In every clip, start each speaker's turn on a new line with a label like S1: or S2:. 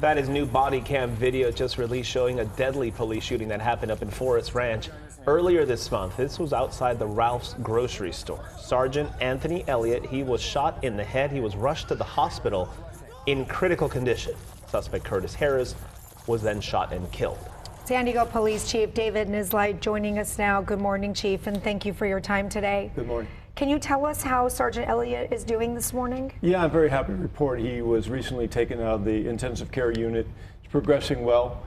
S1: That is new body cam video just released showing a deadly police shooting that happened up in Forest Ranch earlier this month. This was outside the Ralph's grocery store. Sergeant Anthony Elliott, he was shot in the head. He was rushed to the hospital in critical condition. Suspect Curtis Harris was then shot and killed.
S2: San Diego Police Chief David Nisleit joining us now. Good morning, Chief, and thank you for your time today.
S3: Good morning.
S2: Can you tell us how Sergeant Elliott is doing this morning?
S3: Yeah, I'm very happy to report he was recently taken out of the intensive care unit. He's progressing well.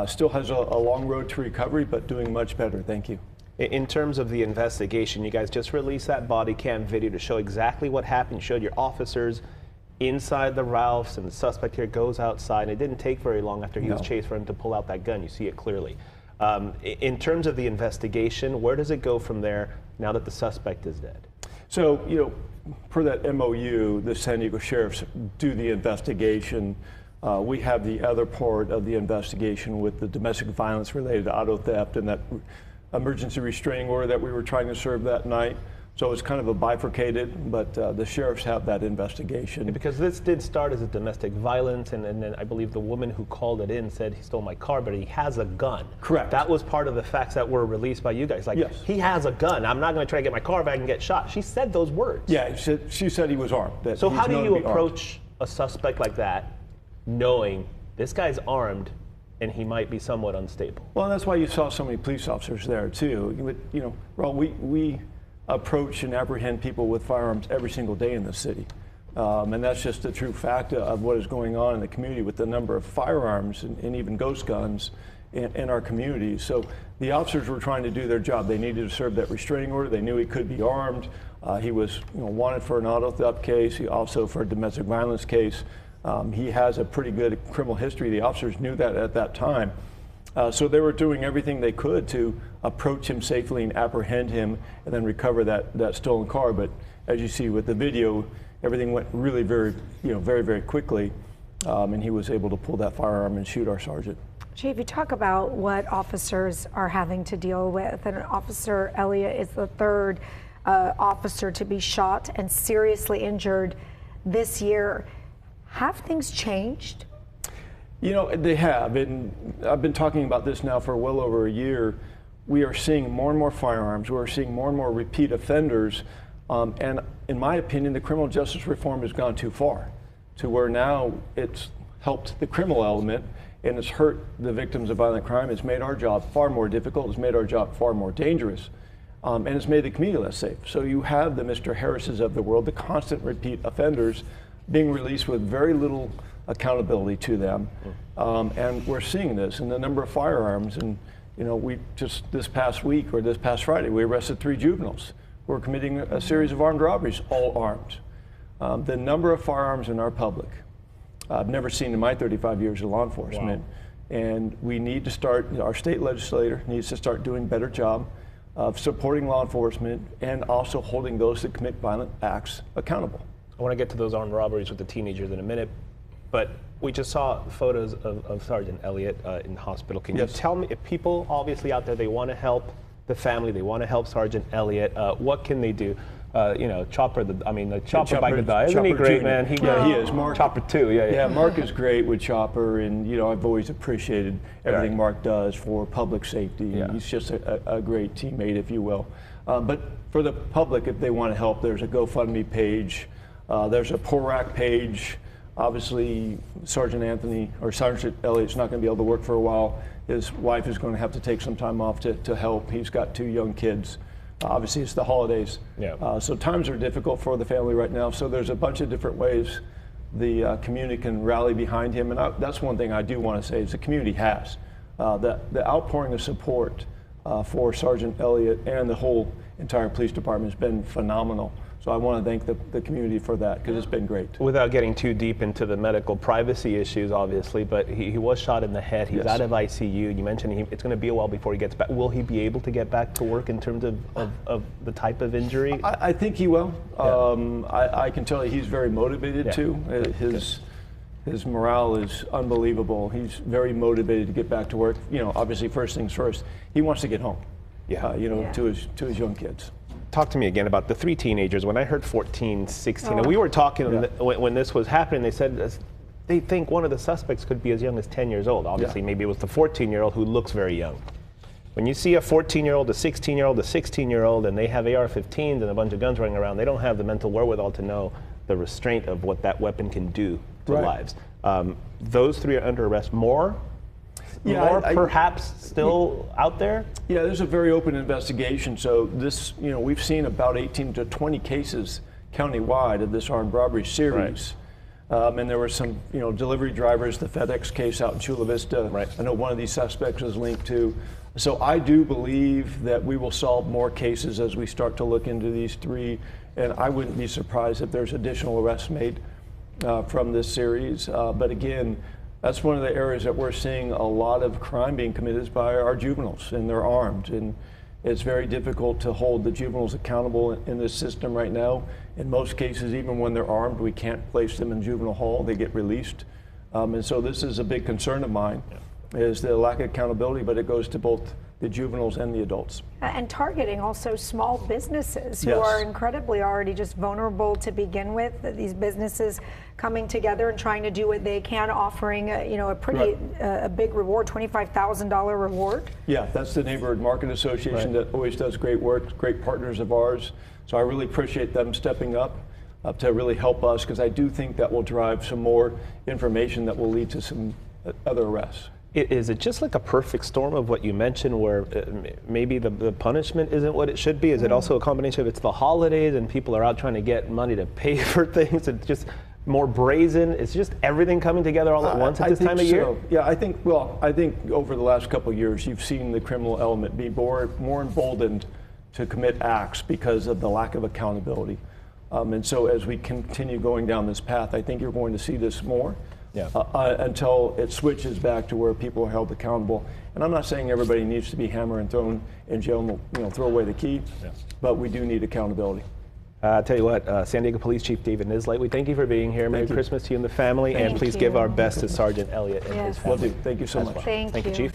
S3: Still has a long road to recovery, but doing much better. Thank you.
S1: In terms of the investigation, you guys just released that body cam video to show exactly what happened. You showed your officers inside the Ralph's, and the suspect here goes outside. It didn't take very long after he was chased for him to pull out that gun. You see it clearly. In terms of the investigation, where does it go from there now that the suspect is dead?
S3: So, per that MOU, the San Diego sheriffs do the investigation. We have the other part of the investigation with the domestic violence related to auto theft and that emergency restraining order that we were trying to serve that night. So it's kind of a bifurcated, but the sheriffs have that investigation.
S1: Because this did start as a domestic violence, and then I believe the woman who called it in said he stole my car, but he has a gun.
S3: Correct.
S1: That was part of the facts that were released by you guys. Like,
S3: yes.
S1: He has a gun. I'm not going to try to get my car back and get shot. She said those words.
S3: Yeah, she said he was armed.
S1: So how do you approach a suspect like that, knowing this guy's armed and he might be somewhat unstable?
S3: Well, that's why you saw so many police officers there too. We approach and apprehend people with firearms every single day in the city. And that's just the true fact of what is going on in the community with the number of firearms and even ghost guns in our community. So the officers were trying to do their job. They needed to serve that restraining order. They knew he could be armed. He was wanted for an auto theft case, he also for a domestic violence case. He has a pretty good criminal history. The officers knew that at that time. So they were doing everything they could to approach him safely and apprehend him and then recover that stolen car. But as you see with the video, everything went really very, very quickly. And he was able to pull that firearm and shoot our sergeant.
S2: Chief, you talk about what officers are having to deal with, and Officer Elliott is the third officer to be shot and seriously injured this year. Have things changed?
S3: They have, and I've been talking about this now for well over a year. We are seeing more and more firearms. We're seeing more and more repeat offenders. And in my opinion, the criminal justice reform has gone too far to where now it's helped the criminal element and it's hurt the victims of violent crime. It's made our job far more difficult. It's made our job far more dangerous. And it's made the community less safe. So you have the Mr. Harrises of the world, the constant repeat offenders being released with very little accountability to them. And we're seeing this in the number of firearms. And we just this past week or this past Friday, we arrested 3 juveniles who were committing a series of armed robberies, all armed. The number of firearms in our public, I've never seen in my 35 years of law enforcement. Wow. And we need to start, our state legislator needs to start doing a better job of supporting law enforcement and also holding those that commit violent acts accountable.
S1: I want to get to those armed robberies with the teenagers in a minute, but we just saw photos of Sergeant Elliott in the hospital. Can you tell me, if people obviously out there, they want to help the family, they want to help Sergeant Elliott, what can they do? Chopper, Chopper by Goodbye. Isn't he great, man?
S3: He is. Mark,
S1: Chopper too, yeah.
S3: Mark is great with Chopper, and I've always appreciated everything Mark does for public safety. Yeah. He's just a great teammate, if you will. But for the public, if they want to help, there's a GoFundMe page. There's a PORAC page. Obviously, Sergeant Elliott's not going to be able to work for a while. His wife is going to have to take some time off to help. He's got 2 young kids. Obviously, it's the holidays. Yeah. So times are difficult for the family right now. So there's a bunch of different ways the community can rally behind him. And that's one thing I do want to say is the community has. The outpouring of support for Sergeant Elliott and the whole entire police department has been phenomenal. So I want to thank the community for that, because it's been great.
S1: Without getting too deep into the medical privacy issues, obviously, but he was shot in the head. He's out of ICU. You mentioned it's going to be a while before he gets back. Will he be able to get back to work in terms of the type of injury?
S3: I think he will. Yeah. I can tell you he's very motivated too. His morale is unbelievable. He's very motivated to get back to work. Obviously, first things first, he wants to get home. To his young kids.
S1: Talk to me again about the 3 teenagers. When I heard 14, 16, and we were talking when this was happening, they said they think one of the suspects could be as young as 10 years old. Obviously, maybe it was the 14-year-old who looks very young. When you see a 14-year-old, a 16-year-old, a 16-year-old, and they have AR-15s and a bunch of guns running around, they don't have the mental wherewithal to know the restraint of what that weapon can do to lives. Those three are under arrest. More perhaps still out there?
S3: Yeah, there's a very open investigation. So this, we've seen about 18 to 20 cases countywide of this armed robbery series. And there were some, delivery drivers, the FedEx case out in Chula Vista. I know one of these suspects is linked to. So I do believe that we will solve more cases as we start to look into these three. And I wouldn't be surprised if there's additional arrests made from this series. But again, that's one of the areas that we're seeing a lot of crime being committed by our juveniles, and they're armed. And it's very difficult to hold the juveniles accountable in this system right now. In most cases, even when they're armed, we can't place them in juvenile hall. They get released. And so this is a big concern of mine, is the lack of accountability, but it goes to both the juveniles and the adults.
S2: And targeting also small businesses who are incredibly already just vulnerable to begin with. These businesses coming together and trying to do what they can, offering a pretty a big reward, $25,000 reward.
S3: Yeah, that's the Neighborhood Market Association that always does great work, great partners of ours. So I really appreciate them stepping up to really help us, because I do think that will drive some more information that will lead to some other arrests.
S1: Is it just like a perfect storm of what you mentioned, where maybe the punishment isn't what it should be? Is it also a combination of it's the holidays and people are out trying to get money to pay for things? It's just more brazen. It's just everything coming together all at once at this time of year?
S3: Yeah, I think over the last couple of years, you've seen the criminal element be more emboldened to commit acts because of the lack of accountability. And so as we continue going down this path, I think you're going to see this more. Until it switches back to where people are held accountable. And I'm not saying everybody needs to be hammered and thrown in jail and throw away the key, but we do need accountability.
S1: I'll tell you what, San Diego Police Chief David Nisleit, we thank you for being here. Merry Christmas to you and the family, and please give our best to Sergeant Elliott and his family.
S3: Will do. Thank you so much.
S2: Thank you,
S1: Chief.